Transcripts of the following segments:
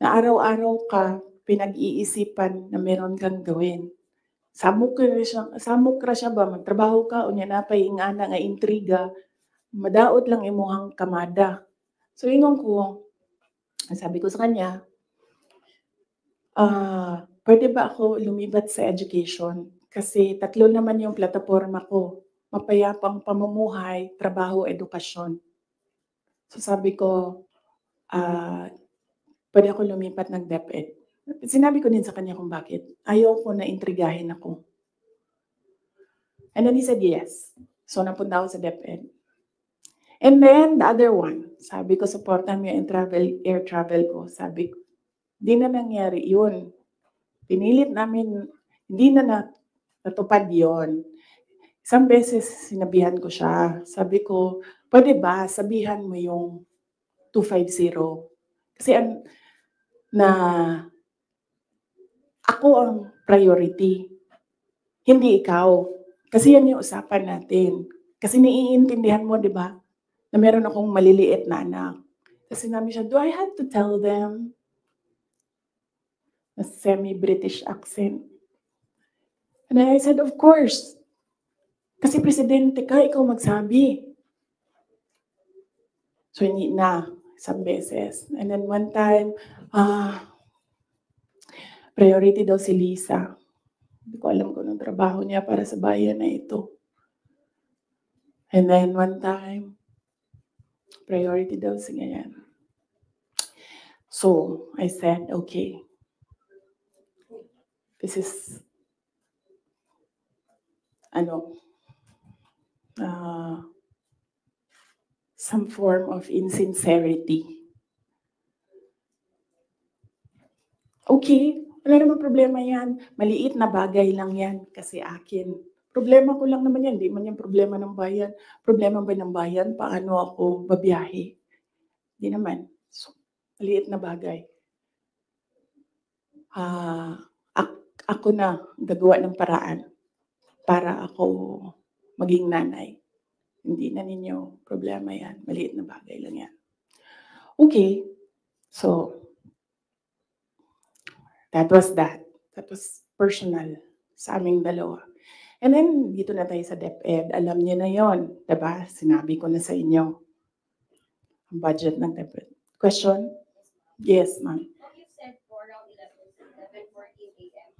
na araw-araw ka pinag-iisipan na meron kang gawin. Samok ra siya ba magtrabaho ka unya napay ingana nga intriga, madaot lang imong kamada. So ingon ko, sabi ko sa kanya, "Puwede ba ako lumibat sa education? Kasi 3 naman yung plataporma ko, mapayapang pamumuhay, trabaho, edukasyon." So sabi ko, ah, "Puwede ako lumipat ng DepEd." Sinabi ko din sa kanya kung bakit, ayaw ko na intrigahin ako. And then he said yes. So napunta ako sa DepEd. And then the other one, sabi ko supportan mo yung air travel ko. Sabi ko, di na nangyari yun. Pinilit namin, hindi na natupad yun. Isang beses sinabihan ko siya. Sabi ko, pwede ba sabihan mo yung 250? Kasi na ako ang priority, hindi ikaw. Kasi yan yung usapan natin. Kasi naiintindihan mo, di ba, na meron akong maliliit na anak. Kasi sinabi siya, do I have to tell them? Na semi-British accent. And I said, of course. Kasi presidente ka, ikaw magsabi. So hindi na, isang beses. And then one time, priority daw si Lisa. Hindi ko alam kung anong trabaho niya para sa bayan na ito. And then one time, priority daw si ganyan. So I said, okay, this is, some form of insincerity. Okay, wala namang problema yan. Maliit na bagay lang yan kasi akin. Problema ko lang naman yan, di man yan problema ng bayan. Problema ba ng bayan, paano ako babiyahe? Di naman. So, maliit na bagay. Ako na gagawa ng paraan para ako maging nanay. Hindi na ninyo problema yan. Maliit na bagay lang yan. Okay, so that was that. That was personal sa aming dalawa. And then, dito na tayo sa DepEd. Alam niyo na yon, diba? Sinabi ko na sa inyo. Ang budget ng DepEd. Question? Yes, ma'am. You said for around 11:14 a.m.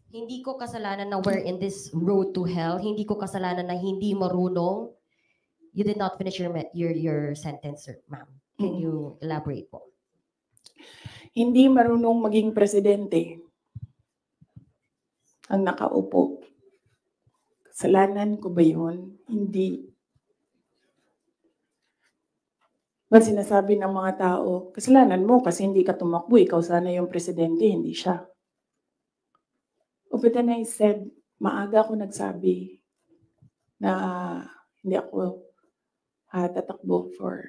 Hindi ko kasalanan na we're in this road to hell. Hindi ko kasalanan na hindi marunong. You did not finish your sentence, sir, ma'am. Can you elaborate po? Hindi marunong maging presidente ang nakaupo. Kasalanan ko ba yun? Hindi. Ba't sinasabi ng mga tao, kasalanan mo kasi hindi ka tumakbo, ikaw sana yung presidente, hindi siya. But then I said, maaga ako nagsabi na hindi ako tatakbo for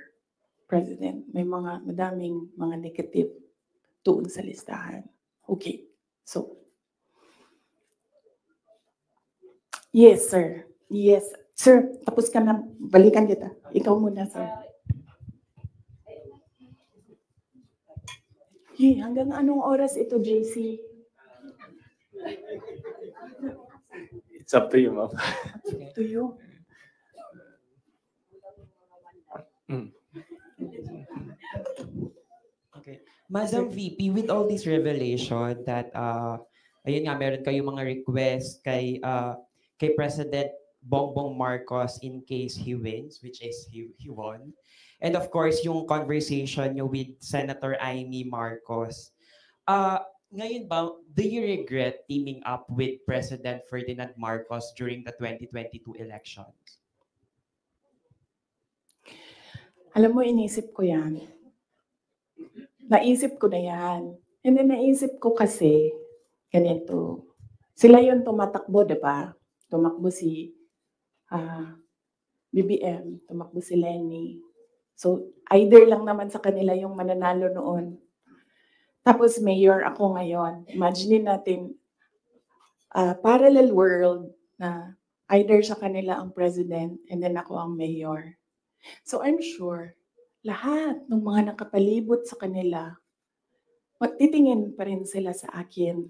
president. May madaming mga negative doon sa listahan. Okay, so. Yes, sir. Yes. Sir, tapos ka na. Balikan kita. Ikaw muna, sir. Hanggang anong oras ito, JC? It's up to you, ma'am. Up to you. Okay. Madam VP, with all this revelation that ayun nga, meron kayong mga request kay President Bongbong Marcos in case he wins, which is he won. And of course, yung conversation nyo with Senator Amy Marcos. Ngayon ba, do you regret teaming up with President Ferdinand Marcos during the 2022 elections? Alam mo, inisip ko yan. Naisip ko na yan. And then naisip ko kasi, ganito. Sila yung tumatakbo, diba? Tumakbo si BBM, tumakbo si Lenny. So, either lang naman sa kanila yung mananalo noon. Tapos mayor ako ngayon. Imagine natin, parallel world na either sa kanila ang president and then ako ang mayor. So I'm sure, lahat ng mga nakapalibot sa kanila magtitingin pa rin sila sa akin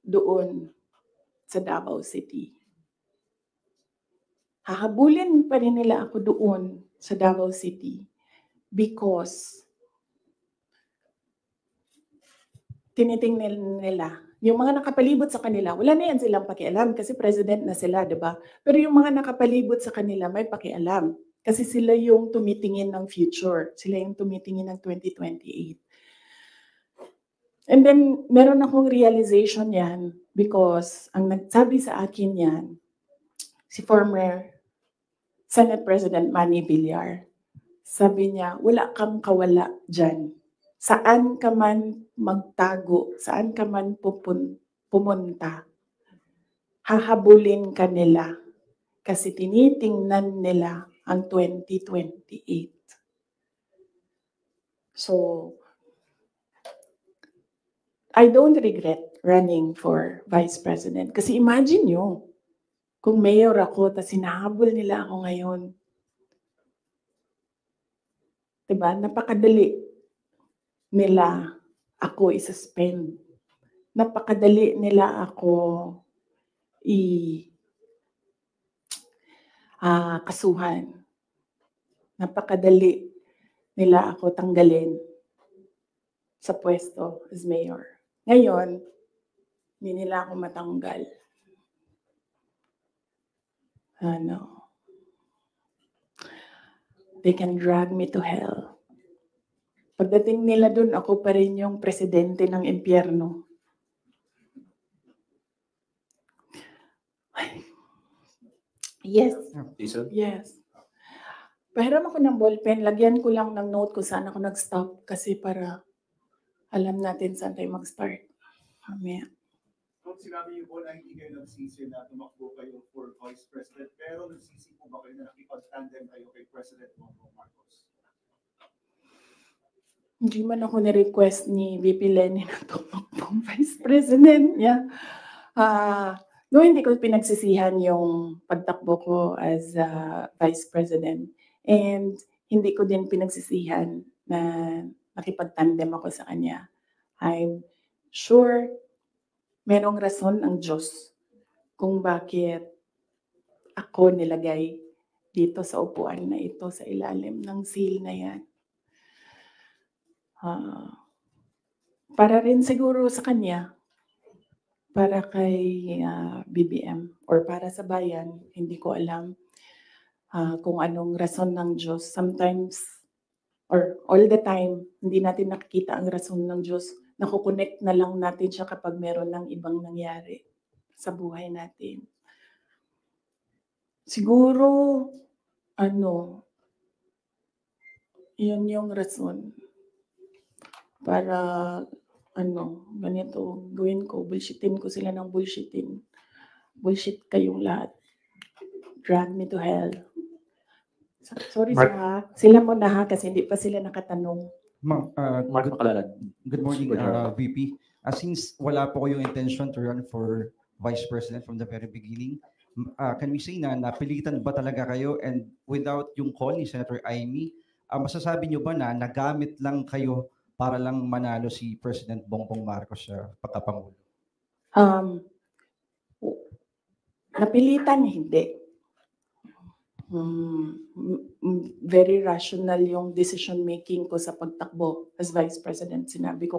doon sa Davao City. Hahabulin pa rin nila ako doon sa Davao City because tinitingnan nila yung mga nakapalibot sa kanila, wala na yan silang pakialam kasi president na sila, di ba? Pero yung mga nakapalibot sa kanila may pakialam kasi sila yung tumitingin ng future. Sila yung tumitingin ng 2028. And then, meron akong realization yan because ang nagsabi sa akin yan, si former Senate President Manny Villar. Sabi niya, wala kang kawala dyan. Saan ka man magtago, saan ka man pumunta, hahabulin ka nila kasi tinitingnan nila ang 2028. So, I don't regret running for Vice President. Kasi imagine nyo, kung mayor ako, tapos hinahabol nila ako ngayon. Diba? Napakadali nila ako i-suspend. Napakadali nila ako kasuhan. Napakadali nila ako tanggalin sa pwesto as mayor. Ngayon, hindi nila ako matanggal. They can drag me to hell. Pagdating nila dun, ako pa rin yung presidente ng impyerno. Yes. Yes. Pahiram ako ng ballpen, lagyan ko lang ng note kung saan ako nag-stop kasi para alam natin saan tayo mag-start. Mamaya. Kung sinabi niyo po na hindi kayo nagsisi na tumakbo kayo for Vice President, pero nagsisi po ba kayo na nakipag-tandem kayo kay President Bongbong Marcos? Hindi man ako ni-request ni VP Lenny na tumakbong Vice President niya. No, hindi ko pinagsisihan yung pagtakbo ko as Vice President. And hindi ko din pinagsisihan na nakipag-tandem ako sa kanya. I'm sure merong rason ang Diyos kung bakit ako nilagay dito sa upuan na ito, sa ilalim ng seal na yan. Para rin siguro sa kanya, para kay BBM, or para sa bayan, hindi ko alam kung anong rason ng Diyos. Sometimes, or all the time, hindi natin nakikita ang rason ng Diyos. Nakukonect na lang natin siya kapag meron ng ibang nangyari sa buhay natin. Siguro, yun yung rason. Para, ganito, gawin ko, bullshitin ko sila ng bullshitin. Bullshit kayong lahat. Drag me to hell. Sorry sila muna ha, kasi hindi pa sila nakatanong. Mark Makalala. Good morning, VP. Since wala po kayong intention to run for Vice President from the very beginning, can we say na napilitan ba talaga kayo, and without yung call ni Senator Amy, masasabi nyo ba na nagamit lang kayo para lang manalo si President Bongbong Marcos sa pagkapangulo? Napilitan, hindi. Very rational yung decision making ko sa pagtakbo as Vice President. Sinabi ko